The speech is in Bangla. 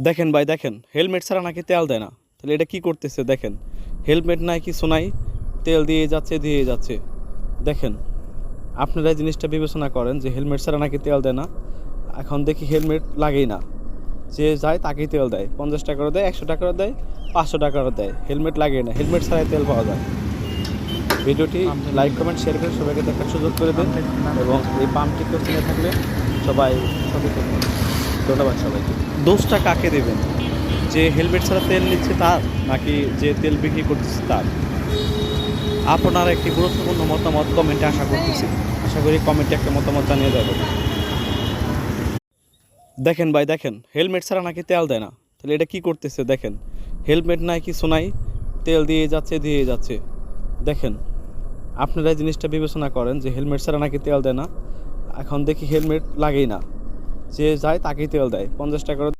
দেখেন ভাই দেখেন, হেলমেট ছাড়া নাকি তেল দেয় না। তাহলে এটা কি করতেছে দেখেন, হেলমেট নাই কিছু নাই, তেল দিয়ে যাচ্ছে। দেখেন, আপনারা এই জিনিসটা বিবেচনা করেন যে হেলমেট ছাড়া নাকি তেল দেয় না। এখন দেখি হেলমেট লাগেই না, যে যায় তাকেই তেল দেয়, 50 টাকারও দেয়, 100 টাকারও দেয়, 500 টাকারও দেয়, হেলমেট লাগেই না, হেলমেট ছাড়াই তেল পাওয়া যায়। ভিডিওটি লাইক কমেন্ট শেয়ার করে সবাইকে দেখার সুযোগ করে দিন এবং এই পাম্পটিকে চিনে থাকলে সবাই সচেতন হবে। ধন্যবাদ সবাইকে। দোষটা কাকে দেবেন, যে হেলমেট ছাড়া তেল নিচ্ছে তার, নাকি যে তেল বিক্রি করতেছে তার? আপনার একটি গুরুত্বপূর্ণ মতামত কমেন্টে আশা করি কমেন্টে একটা মতামত জানিয়ে যাবেন। দেখেন ভাই দেখেন, হেলমেট ছাড়া নাকি তেল দেয় না। তাহলে এটা কি করতেছে দেখেন, হেলমেট নাই কিছু নাই, তেল দিয়ে যাচ্ছে। দেখেন, আপনারা এই জিনিসটা বিবেচনা করেন যে হেলমেট ছাড়া নাকি তেল দেয় না। এখন দেখি হেলমেট লাগেই না, যে যায় তাকেই তেল দেয়, 50 টাকারও